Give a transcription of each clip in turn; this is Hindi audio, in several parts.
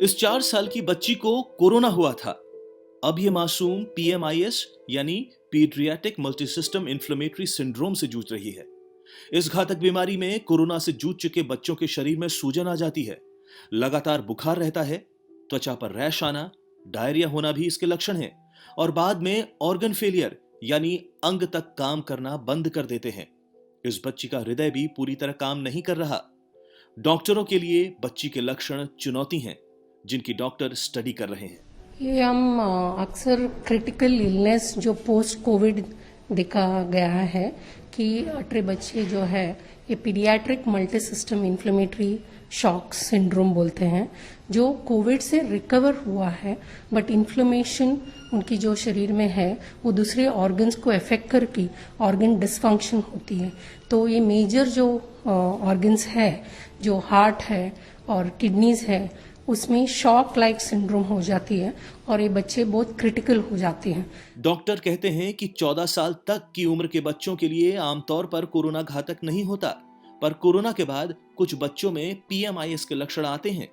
इस 4 साल की बच्ची को कोरोना हुआ था। अब ये मासूम पीएमआईएस यानी पीडियाट्रिक मल्टीसिस्टम इन्फ्लेमेटरी सिंड्रोम से जूझ रही है। इस घातक बीमारी में कोरोना से जूझ चुके बच्चों के शरीर में सूजन आ जाती है, लगातार बुखार रहता है, त्वचा पर रैश आना, डायरिया होना भी इसके लक्षण हैं और बाद में ऑर्गन फेलियर यानी अंग तक काम करना बंद कर देते हैं। इस बच्ची का हृदय भी पूरी तरह काम नहीं कर रहा। डॉक्टरों के लिए बच्ची के लक्षण चुनौती हैं, जिनकी डॉक्टर स्टडी कर रहे हैं। ये हम अक्सर क्रिटिकल इलनेस जो पोस्ट कोविड देखा गया है कि अटरे बच्चे जो है ये paediatric multi system inflammatory shock syndrome बोलते हैं, जो कोविड से रिकवर हुआ है बट इन्फ्लेमेशन उनकी जो शरीर में है वो दूसरे ऑर्गन्स को अफेक्ट करके ऑर्गन डिसफंक्शन होती है। तो ये मेजर जो ऑर्गन्स है, जो हार्ट है और किडनीज है, उसमें शॉक लाइक सिंड्रोम हो जाती है और ये बच्चे बहुत क्रिटिकल हो जाते हैं। डॉक्टर कहते हैं कि 14 साल तक की उम्र के बच्चों के लिए आमतौर पर कोरोना घातक नहीं होता, पर कोरोना के बाद कुछ बच्चों में पीएमआईएस के लक्षण आते हैं।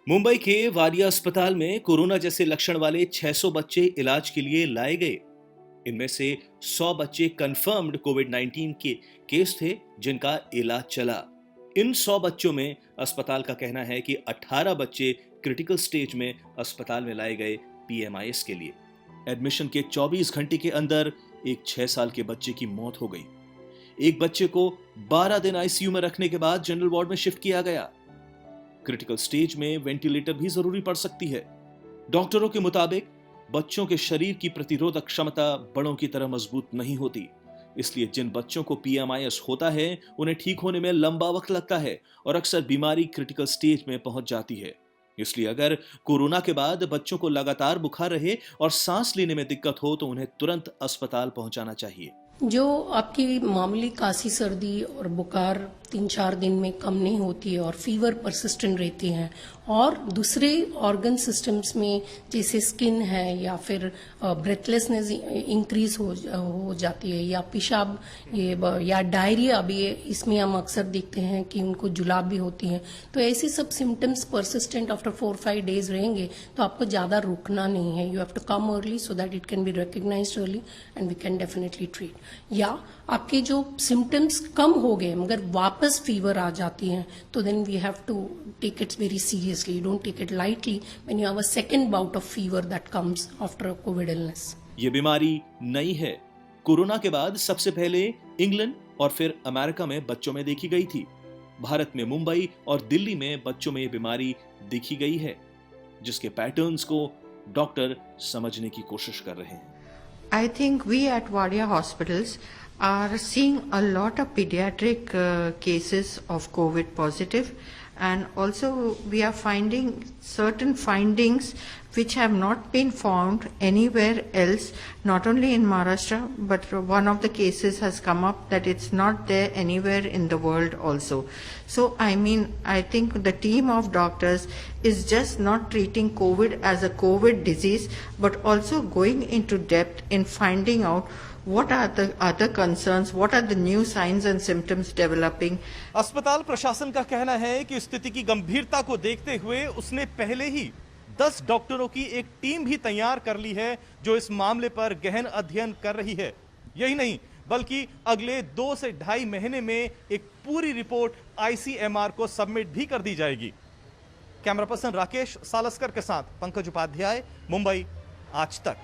मुंबई के वाडिया अस्पताल में कोरोना जैसे लक्षण वाले 600 बच्चे इलाज के लिए लाए गए। इनमें से 100 बच्चे कंफर्म्ड कोविड-19 के केस थे, जिनका इलाज चला। इन 100 बच्चों में अस्पताल का कहना है कि 18 बच्चे क्रिटिकल स्टेज में अस्पताल में लाए गए पीएमआईएस के लिए। एडमिशन के 24 घंटे के अंदर एक 6 साल के बच्चे की मौत हो गई। एक बच्चे को 12 दिन आईसीयू में रखने के बाद जनरल वार्ड में शिफ्ट किया गया। क्रिटिकल स्टेज में वेंटिलेटर भी जरूरी पड़ सकती है। डॉक्टरों के मुताबिक बच्चों के शरीर की प्रतिरोधक क्षमता बड़ों की तरह मजबूत नहीं होती, इसलिए जिन बच्चों को पीएमआईएस होता है उन्हें ठीक होने में लंबा वक्त लगता है और अक्सर बीमारी क्रिटिकल स्टेज में पहुंच जाती है। इसलिए अगर कोरोना के बाद बच्चों को लगातार बुखार रहे और सांस लेने में दिक्कत हो तो उन्हें तुरंत अस्पताल पहुंचाना चाहिए। जो आपकी मामूली खांसी सर्दी और बुखार 3-4 दिन में कम नहीं होती है और फीवर परसिस्टेंट रहती है और दूसरे ऑर्गन सिस्टम्स में जैसे स्किन है या फिर ब्रेथलेसनेस इंक्रीज हो जाती है या पेशाब या डायरिया भी इसमें हम अक्सर देखते हैं कि उनको जुलाब भी होती है। तो ऐसे सब सिम्टम्स परसिस्टेंट आफ्टर 4-5 डेज रहेंगे तो आपको ज़्यादा रुकना नहीं है। You have to come early so that it can be recognised early and we can definitely treat. या आपके जो सिम्टम्स कम हो गए मगर वापस फीवर आ जाती है तो then we have to take its very seriously. Don't take it lightly when you have a second bout of fever that comes after Covid illness. ये बीमारी नई है। कोरोना के बाद सबसे पहले इंग्लैंड और फिर अमेरिका में बच्चों में देखी गई थी। भारत में मुंबई और दिल्ली में बच्चों में ये बीमारी देखी गई है, जिसके पैटर्न्स को डॉक्टर समझने की कोशिश कर रहे हैं। I think we at Wadia hospitals are seeing a lot of pediatric cases of COVID positive, and also we are finding certain findings which have not been found anywhere else, not only in Maharashtra, but one of the cases has come up that it's not there anywhere in the world also. So I think the team of doctors is just not treating COVID as a COVID disease, but also going into depth in finding out what are the other concerns, what are the new signs and symptoms developing. अस्पताल प्रशासन का कहना है कि स्थिति की गंभीरता को देखते हुए उसने पहले ही 10 डॉक्टरों की एक टीम भी तैयार कर ली है जो इस मामले पर गहन अध्ययन कर रही है। यही नहीं बल्कि अगले 2 से 2.5 महीने में एक पूरी रिपोर्ट आईसीएमआर को सबमिट भी कर दी जाएगी। कैमरा पर्सन राकेश सालस्कर के साथ पंकज उपाध्याय, मुंबई, आज तक।